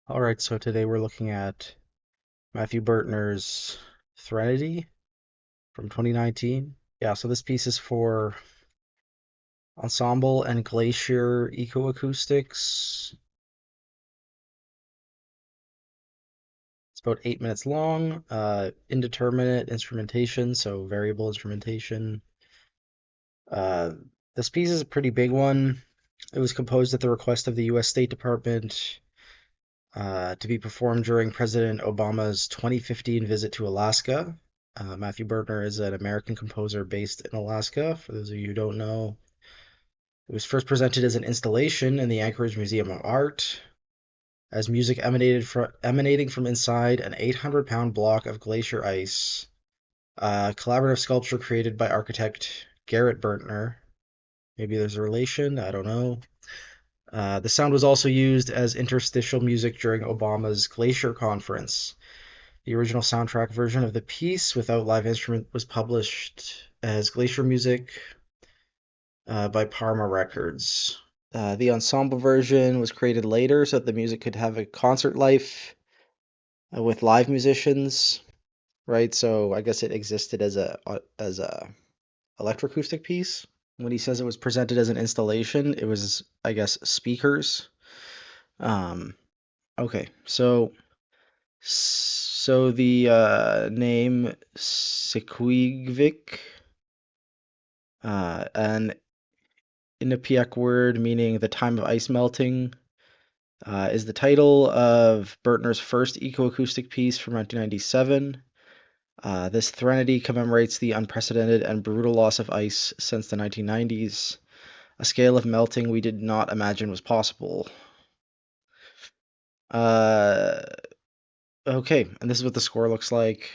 All right, so today we're looking at Matthew Burtner's Threnody from 2019. Yeah, so this piece is for ensemble and glacier ecoacoustics. It's about 8 minutes long, indeterminate instrumentation, so variable instrumentation. Uh, this piece is a pretty big one. It was composed at the request of the U.S. State Department to be performed during President Obama's 2015 visit to Alaska. Matthew Burtner is an American composer based in Alaska, for those of you who don't know. It was first presented as an installation in the Anchorage Museum of Art, as music emanating from inside an 800-pound block of glacier ice, a collaborative sculpture created by architect Garrett Burtner. Maybe there's a relation, I don't know. The sound was also used as interstitial music during Obama's Glacier Conference. The original soundtrack version of the piece without live instrument was published as Glacier Music by Parma Records. The ensemble version was created later so that the music could have a concert life with live musicians, right? So I guess it existed as a electroacoustic piece. When he says it was presented as an installation, it was, I guess, speakers. Um, okay, so the name Sequigvik, an Inupiaq word meaning the time of ice melting, is the title of Burtner's first ecoacoustic piece from 1997. This Threnody commemorates the unprecedented and brutal loss of ice since the 1990s, a scale of melting we did not imagine was possible. Uh, okay, and this is what the score looks like.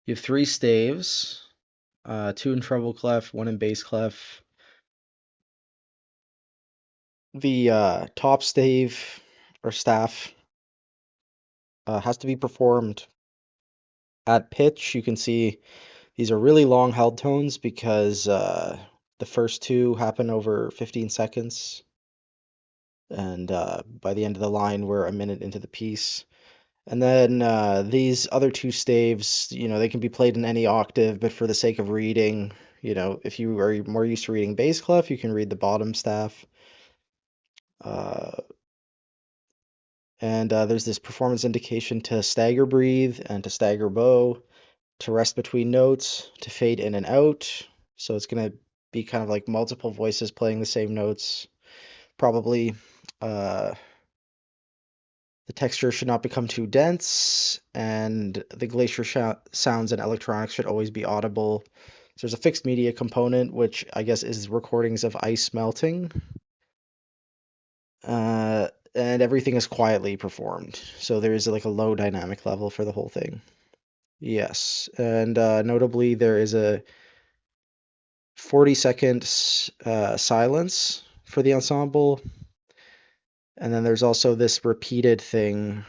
You have three staves, two in treble clef, one in bass clef. The top stave or staff has to be performed at pitch. You can see these are really long held tones because the first two happen over 15 seconds, and by the end of the line, we're a minute into the piece. And then these other two staves, they can be played in any octave, but for the sake of reading, if you are more used to reading bass clef, you can read the bottom staff. Uh, and there's this performance indication to stagger breathe and to stagger bow, to rest between notes, to fade in and out. So it's going to be kind of like multiple voices playing the same notes. Probably the texture should not become too dense, and the glacier sounds and electronics should always be audible. So there's a fixed media component, which I guess is recordings of ice melting. And everything is quietly performed. So there is like a low dynamic level for the whole thing. Yes, and notably there is a 40-second silence for the ensemble, and then there's also this repeated thing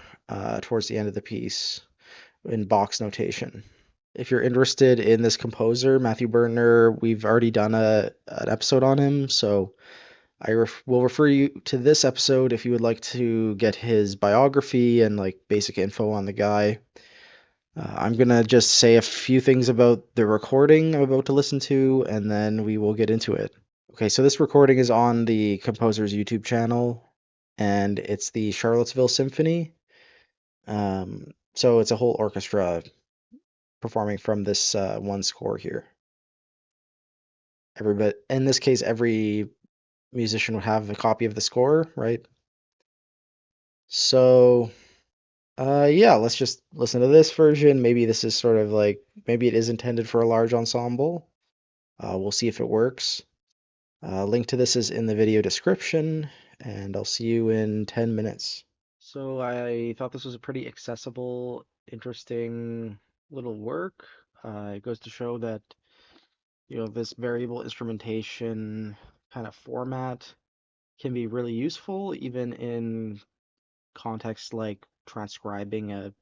towards the end of the piece in box notation. If you're interested in this composer, Matthew Burtner, we've already done an episode on him, so will refer you to this episode if you would like to get his biography and like basic info on the guy. I'm gonna just say a few things about the recording I'm about to listen to, and then we will get into it. Okay, so this recording is on the composer's YouTube channel, and it's the Charlottesville Symphony. So it's a whole orchestra performing from this one score here. In this case, every musician would have a copy of the score, right? So, yeah, let's just listen to this version. Maybe this is sort of like, maybe it is intended for a large ensemble. We'll see if it works. Link to this is in the video description, and I'll see you in 10 minutes. So I thought this was a pretty accessible, interesting little work. It goes to show that, this variable instrumentation kind of format can be really useful, even in contexts like transcribing a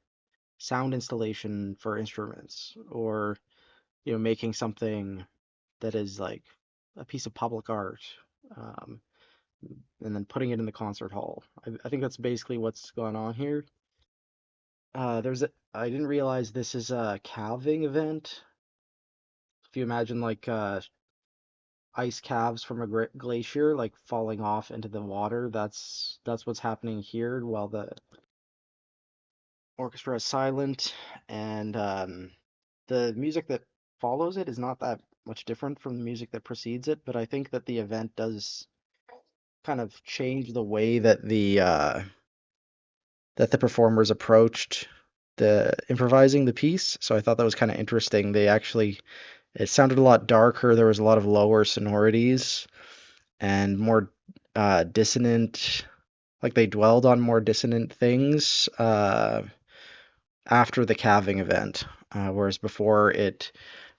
sound installation for instruments, or making something that is like a piece of public art. Um, and then putting it in the concert hall. I think that's basically what's going on here. I didn't realize this is a calving event. If you imagine like ice calves from a glacier like falling off into the water, that's what's happening here while the orchestra is silent, and the music that follows it is not that much different from the music that precedes it, but I think that the event does kind of change the way that the performers approached the improvising the piece. So I thought that was kind of interesting. It sounded a lot darker. There was a lot of lower sonorities and more dissonant, like they dwelled on more dissonant things after the calving event, whereas before it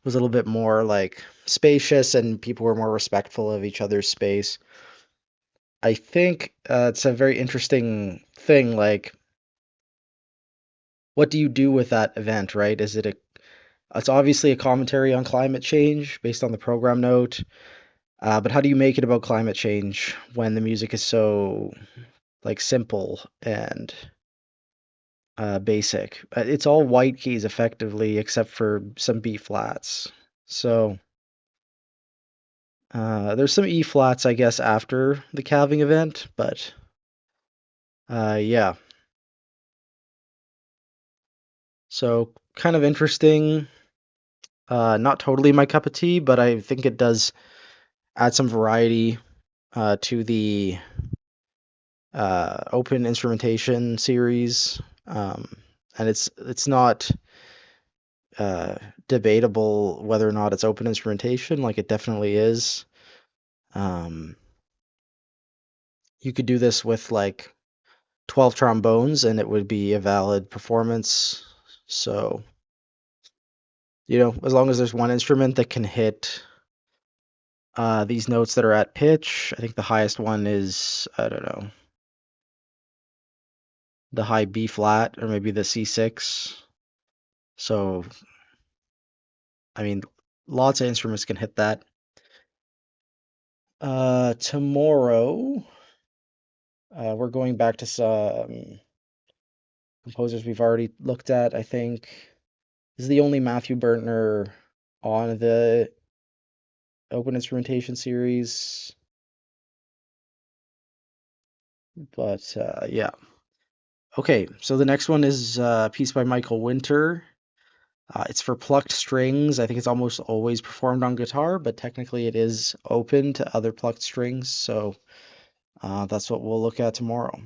was a little bit more like spacious and people were more respectful of each other's space. I think it's a very interesting thing. Like, what do you do with that event, right? It's obviously a commentary on climate change based on the program note, but how do you make it about climate change when the music is so like simple and basic? It's all white keys effectively, except for some B flats. So there's some E flats, I guess, after the calving event, but yeah. So kind of interesting. Not totally my cup of tea, but I think it does add some variety to the open instrumentation series, and it's not uh, debatable whether or not it's open instrumentation. Like it definitely is. Um, you could do this with like 12 trombones, and it would be a valid performance. So, as long as there's one instrument that can hit these notes that are at pitch, I think the highest one is, I don't know, the high B flat or maybe the C6. So, I mean, lots of instruments can hit that. Tomorrow, we're going back to some composers we've already looked at, I think. This is the only Matthew Burtner on the open instrumentation series. But yeah. Okay, so the next one is a piece by Michael Winter. It's for plucked strings. I think it's almost always performed on guitar, but technically it is open to other plucked strings. So that's what we'll look at tomorrow.